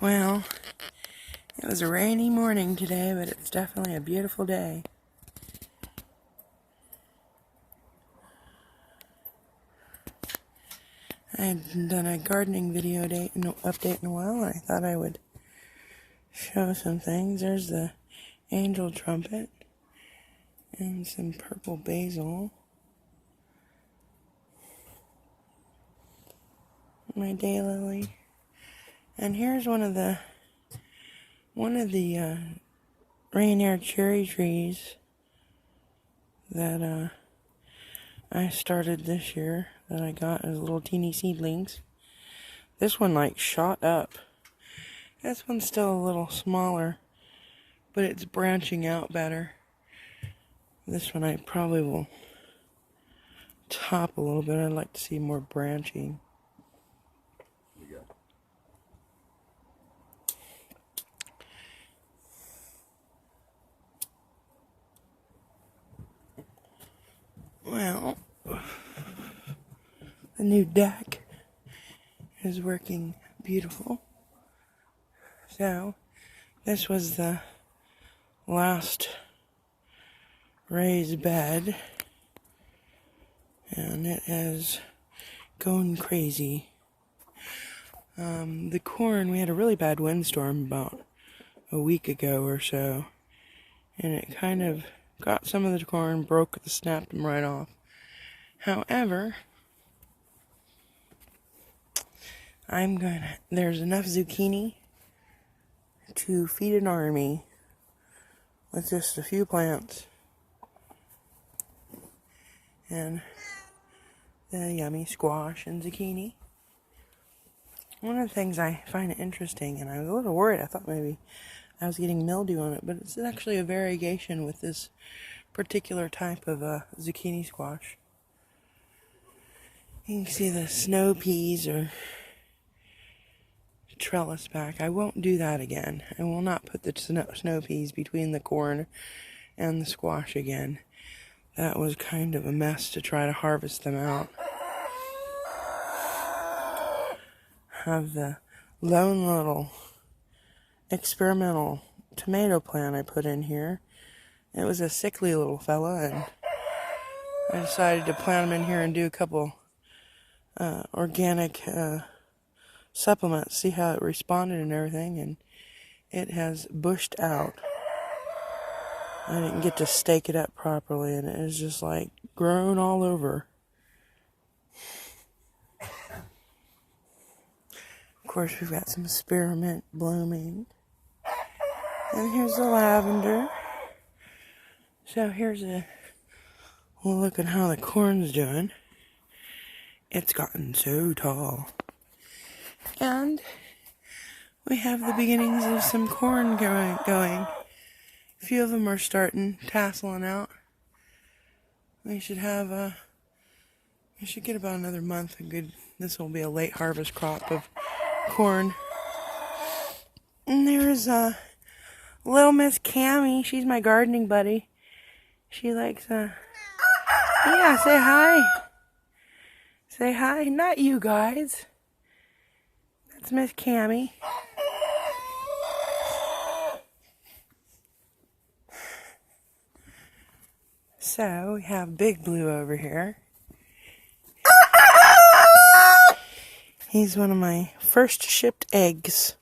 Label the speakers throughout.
Speaker 1: Well, it was a rainy morning today, but it's definitely a beautiful day. I hadn't done a gardening video update in a while, and I thought I would show some things. There's the angel trumpet and some purple basil. My daylily. And here's one of the Rainier cherry trees that I started this year, that I got as little teeny seedlings. This one like shot up. This one's still a little smaller, but it's branching out better. This one I probably will top a little bit. I'd like to see more branching. Well, the new deck is working beautiful. So, this was the last raised bed, and it is going crazy. The corn, we had a really bad windstorm about a week ago or so, and it kind of got some of the corn, snapped them right off. However, there's enough zucchini to feed an army with just a few plants. And the yummy squash and zucchini. One of the things I find interesting, and I was a little worried, I thought maybe I was getting mildew on it, but it's actually a variegation with this particular type of zucchini squash. You can see the snow peas or trellis back. I won't do that again. I will not put the snow peas between the corn and the squash again. That was kind of a mess to try to harvest them out. Have the lone little experimental tomato plant I put in here. It was a sickly little fella, and I decided to plant him in here and do a couple organic supplements, see how it responded and everything, and it has bushed out. I didn't get to stake it up properly, and it is just like grown all over. Of course, we've got some spearmint blooming. And here's the lavender. So here's a look at how the corn's doing. It's gotten so tall. And we have the beginnings of some corn going. A few of them are tasseling out. We should get about another month. This will be a late harvest crop of corn. And there's little Miss Cammy. She's my gardening buddy. She likes yeah, say hi. Say hi. Not you guys. That's Miss Cammy. So we have Big Blue over here. He's one of my first shipped eggs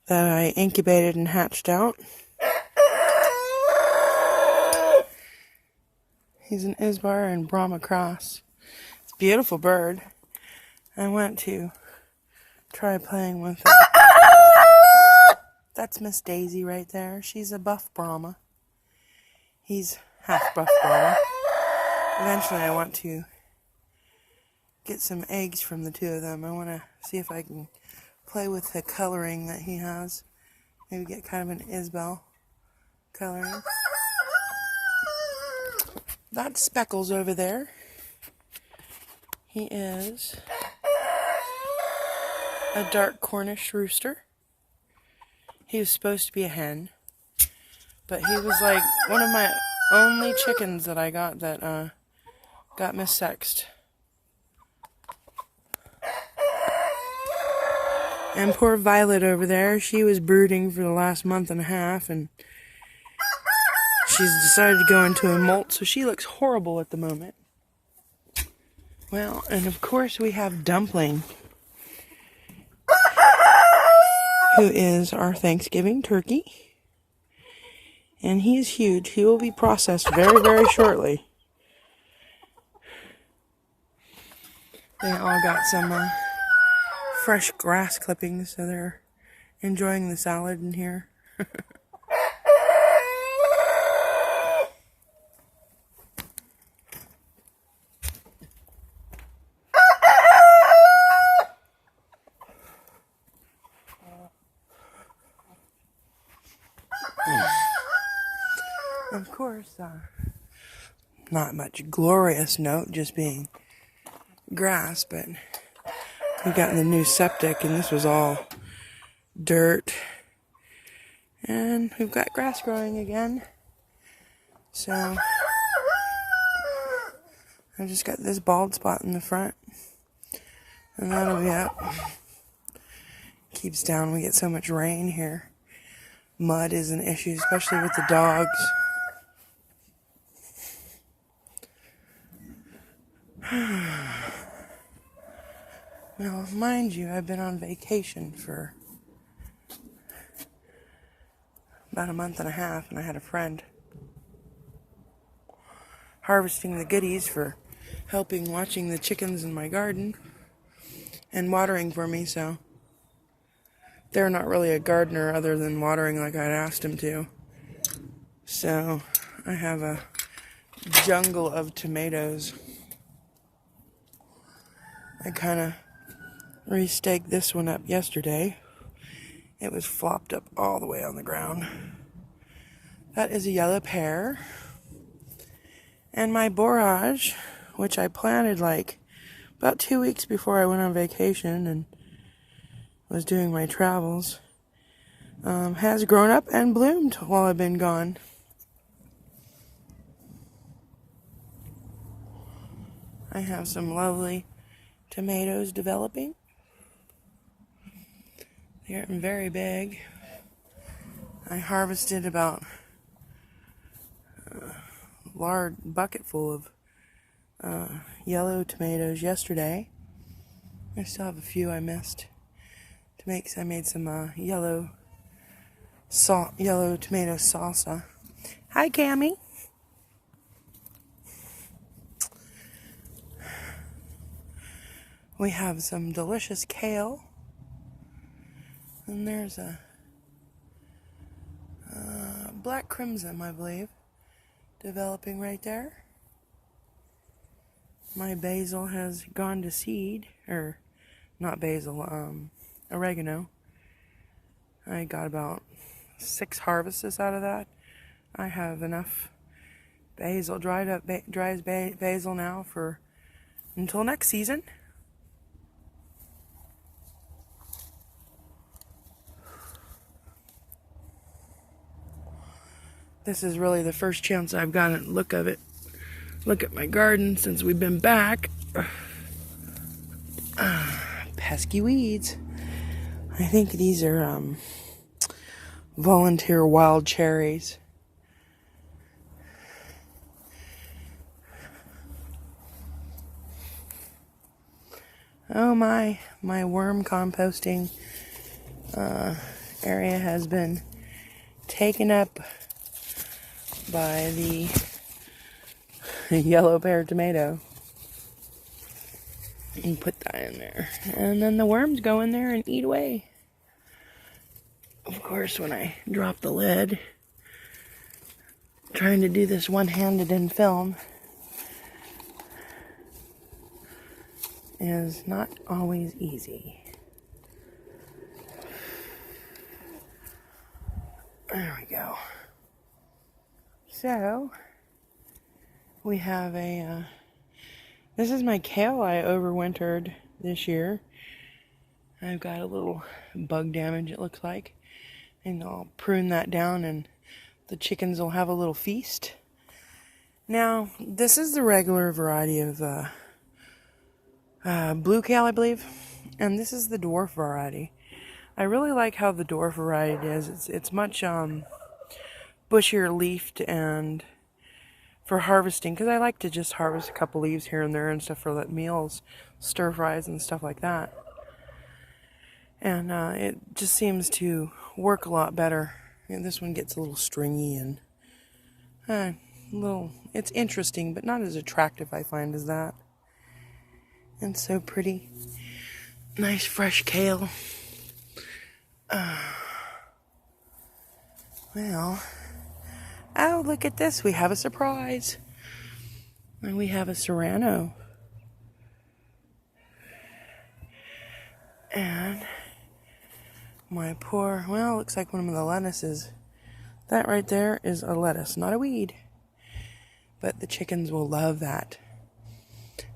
Speaker 1: that I incubated and hatched out. He's an Isbar and Brahma cross. It's a beautiful bird. I went to try playing with it. That's Miss Daisy right there. She's a buff Brahma. He's half buff Brahma. Eventually I want to get some eggs from the two of them. I want to see if I can play with the coloring that he has. Maybe get kind of an Isbell coloring. That's Speckles over there. He is a dark Cornish rooster. He was supposed to be a hen, but he was like one of my only chickens that I got that got missexed. And poor Violet over there, she was brooding for the last month and a half, and she's decided to go into a molt, so she looks horrible at the moment. Well, and of course we have Dumpling, who is our Thanksgiving turkey. And he is huge. He will be processed very, very shortly. They all got some fresh grass clippings, so they're enjoying the salad in here. Of course, not much glorious note, just being grass, but we got the new septic, and this was all dirt. And we've got grass growing again. So I just got this bald spot in the front, and that'll be up. Keeps down. We get so much rain here. Mud is an issue, especially with the dogs. Now, mind you, I've been on vacation for about a month and a half, and I had a friend harvesting the goodies for helping watching the chickens in my garden and watering for me, so they're not really a gardener other than watering like I'd asked him to. So I have a jungle of tomatoes. I kind of restaked this one up yesterday. It was flopped up all the way on the ground. That is a yellow pear. And my borage, which I planted like about 2 weeks before I went on vacation and was doing my travels, has grown up and bloomed while I've been gone. I have some lovely tomatoes developing. They're getting very big. I harvested about a large bucket full of yellow tomatoes yesterday. I still have a few I missed to make. I made some yellow tomato salsa. Hi, Cammy. We have some delicious kale. And there's a black crimson, I believe, developing right there. My basil has gone to seed, or not basil, oregano. I got about 6 harvests out of that. I have enough basil, dried basil now for until next season. This is really the first chance I've gotten a look at my garden since we've been back. Pesky weeds. I think these are volunteer wild cherries. Oh my worm composting area has been taken up by the yellow pear tomato. And put that in there. And then the worms go in there and eat away. Of course, when I drop the lid, trying to do this one-handed in film is not always easy. There we go. So, we have this is my kale I overwintered this year. I've got a little bug damage, it looks like. And I'll prune that down and the chickens will have a little feast. Now, this is the regular variety of blue kale, I believe. And this is the dwarf variety. I really like how the dwarf variety is. It's much bushier leafed and for harvesting, because I like to just harvest a couple leaves here and there and stuff for like meals, stir fries and stuff like that. And it just seems to work a lot better. And this one gets a little stringy and it's interesting, but not as attractive, I find, as that. And so pretty. Nice fresh kale. Well, oh, look at this. We have a surprise. And we have a serrano. And my poor, well, looks like one of the lettuces. That right there is a lettuce, not a weed. But the chickens will love that.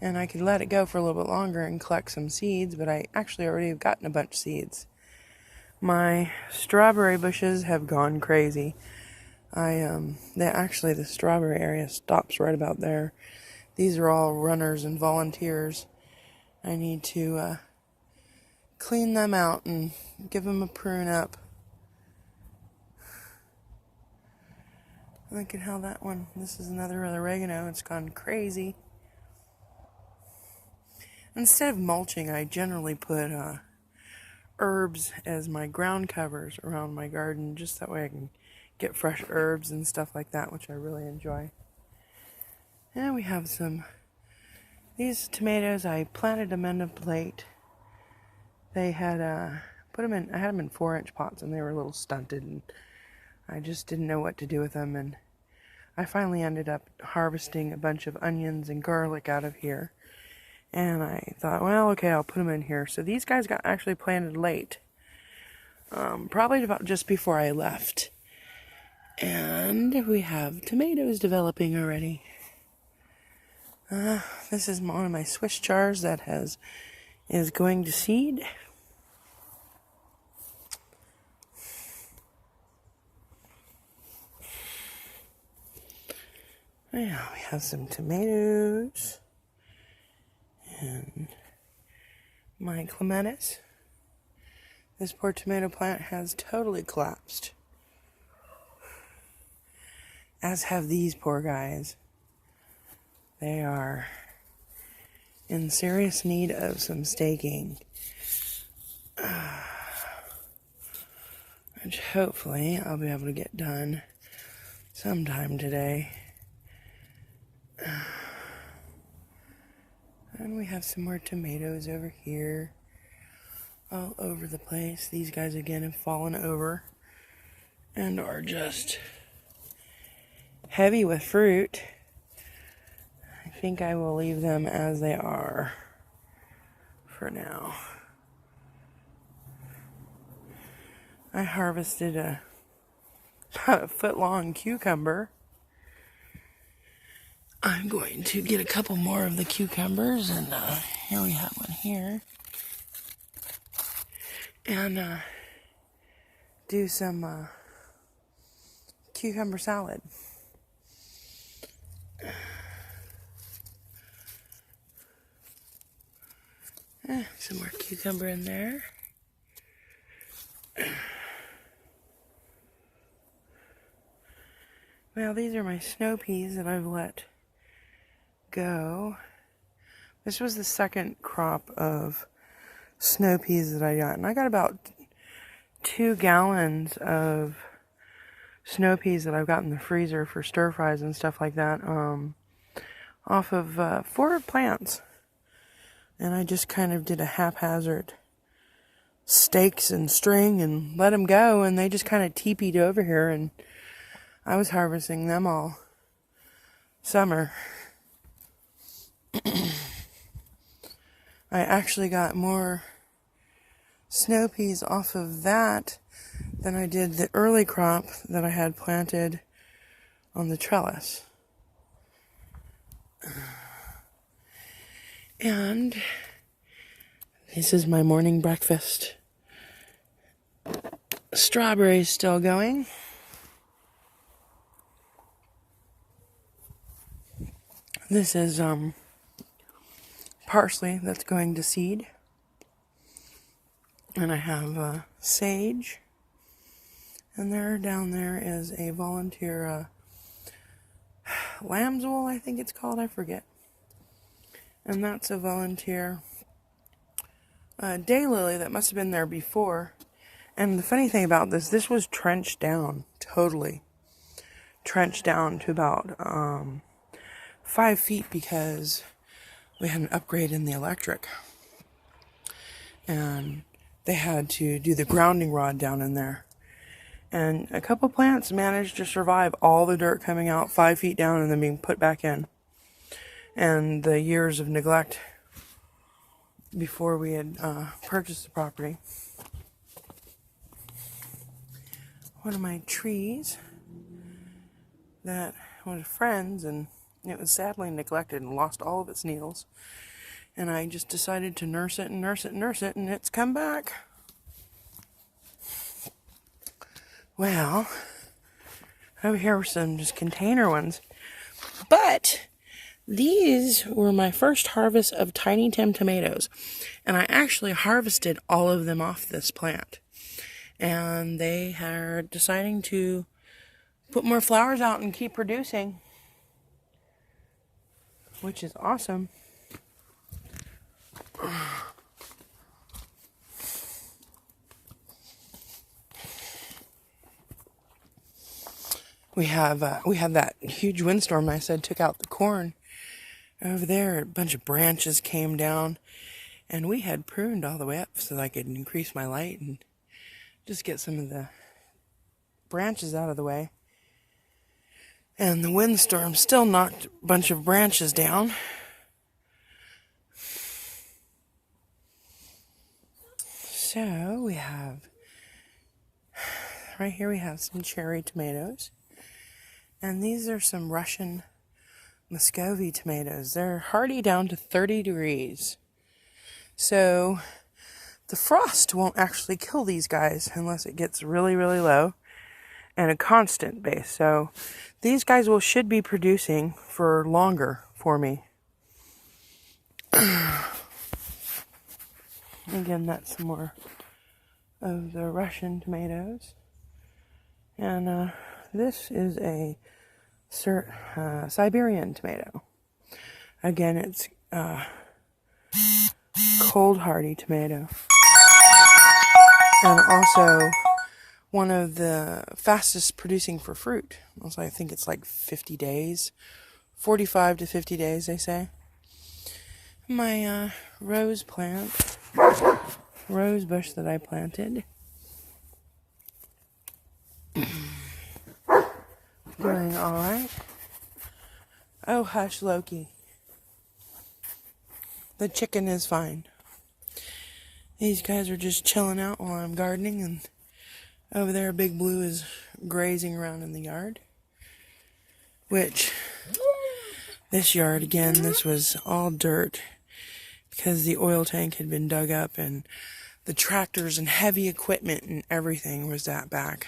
Speaker 1: And I could let it go for a little bit longer and collect some seeds, but I actually already have gotten a bunch of seeds. My strawberry bushes have gone crazy. The strawberry area stops right about there. These are all runners and volunteers. I need to clean them out and give them a prune up. Look at how that one, this is another oregano, it's gone crazy. Instead of mulching, I generally put herbs as my ground covers around my garden, just that way I can get fresh herbs and stuff like that, which I really enjoy. And we have these tomatoes. I planted them in a plate. They had I had them in 4-inch pots, and they were a little stunted, and I just didn't know what to do with them, and I finally ended up harvesting a bunch of onions and garlic out of here. And I thought, well, okay, I'll put them in here. So these guys got actually planted late. Probably about just before I left. And we have tomatoes developing already. This is one of my Swiss chars that is going to seed. Now we have some tomatoes. And my clematis. This poor tomato plant has totally collapsed. As have these poor guys. They are in serious need of some staking. Which hopefully I'll be able to get done sometime today. And we have some more tomatoes over here, all over the place. These guys again have fallen over and are just heavy with fruit. I think I will leave them as they are for now. I harvested about a foot-long cucumber. I'm going to get a couple more of the cucumbers, and here we have one here. And do some cucumber salad. Some more cucumber in there. Well, these are my snow peas that I've let go. This was the second crop of snow peas that I got, and I got about 2 gallons of snow peas that I've got in the freezer for stir fries and stuff like that, off of 4 plants. And I just kind of did a haphazard stakes and string and let them go, and they just kind of teepeed over here, and I was harvesting them all summer. I actually got more snow peas off of that than I did the early crop that I had planted on the trellis. And this is my morning breakfast. Strawberries still going. This is parsley that's going to seed. And I have sage. And there, down there is a volunteer lambswool, I think it's called, I forget. And that's a volunteer daylily that must have been there before. And the funny thing about this was trenched down, totally. Trenched down to about 5 feet because we had an upgrade in the electric. And they had to do the grounding rod down in there. And a couple plants managed to survive all the dirt coming out 5 feet down and then being put back in. And the years of neglect before we had purchased the property. One of my trees that was friends, and it was sadly neglected and lost all of its needles. And I just decided to nurse it and nurse it and nurse it, and it's come back. Well, over here were some just container ones. But these were my first harvest of Tiny Tim tomatoes. And I actually harvested all of them off this plant. And they are deciding to put more flowers out and keep producing, which is awesome. We have that huge windstorm I said took out the corn. Over there, a bunch of branches came down, and we had pruned all the way up so that I could increase my light and just get some of the branches out of the way. And the windstorm still knocked a bunch of branches down. So we have, right here we have some cherry tomatoes. And these are some Russian Muscovy tomatoes. They're hardy down to 30 degrees. So the frost won't actually kill these guys unless it gets really, really low and a constant base. So these guys should be producing for longer for me. Again, that's some more of the Russian tomatoes. And this is a Siberian tomato. Again, it's cold hardy tomato. And also one of the fastest producing for fruit. Also, I think it's like 50 days. 45 to 50 days, they say. My rose bush that I planted. Doing alright. Oh, hush, Loki. The chicken is fine. These guys are just chilling out while I'm gardening, and over there Big Blue is grazing around in the yard. Which, this yard, again, this was all dirt because the oil tank had been dug up and the tractors and heavy equipment and everything was that back.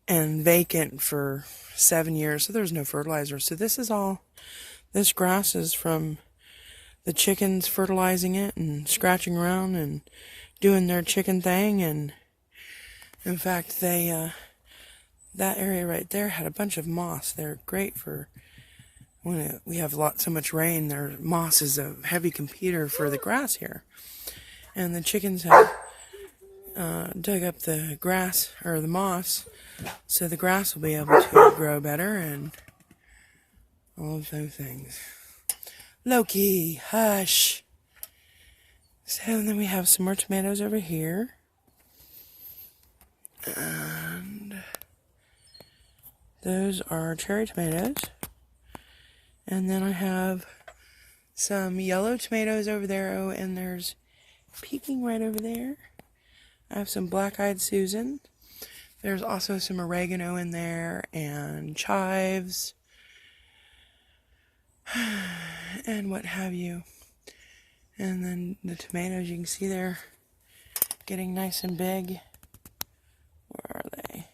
Speaker 1: And vacant for 7 years, so there's no fertilizer. So this grass is from the chickens fertilizing it and scratching around and doing their chicken thing. And in fact, that area right there had a bunch of moss. They're great for when we have so much rain. Moss is a heavy competitor for the grass here. And the chickens have dug up the grass, or the moss, so the grass will be able to grow better and all of those things. Loki, hush. So then we have some more tomatoes over here. And those are cherry tomatoes. And then I have some yellow tomatoes over there. Oh, and there's peeking right over there. I have some black-eyed Susan. There's also some oregano in there and chives and what have you. And then the tomatoes, you can see they're getting nice and big. Where are they?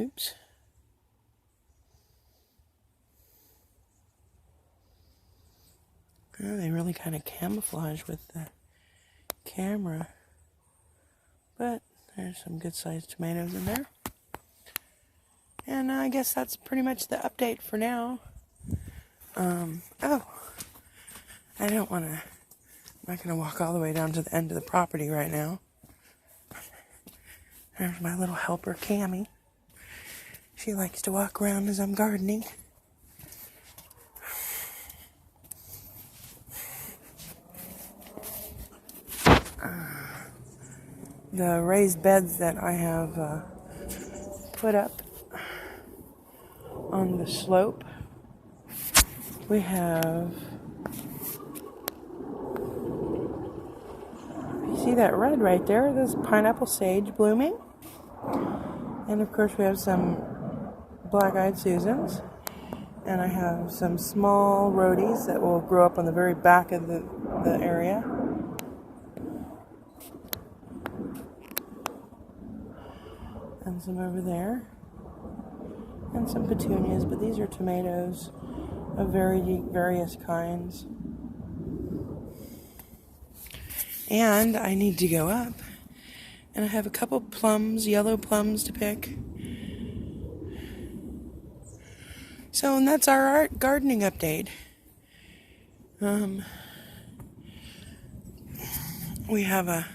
Speaker 1: Oops. Oh, they really kind of camouflage with the camera. But there's some good sized tomatoes in there. And I guess that's pretty much the update for now. Oh, I don't want to, I'm not going to walk all the way down to the end of the property right now. There's my little helper, Cammie. She likes to walk around as I'm gardening. The raised beds that I have put up on the slope, we have, you see that red right there? There's pineapple sage blooming. And of course we have some black-eyed Susans. And I have some small rhodies that will grow up on the very back of the area. And some over there. And some petunias, but these are tomatoes of various kinds. And I need to go up. And I have a couple plums, yellow plums to pick. So, and that's our gardening update. We have a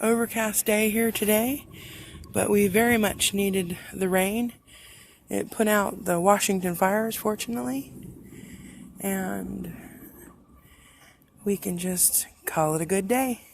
Speaker 1: overcast day here today, but we very much needed the rain. It put out the Washington fires, fortunately, and we can just call it a good day.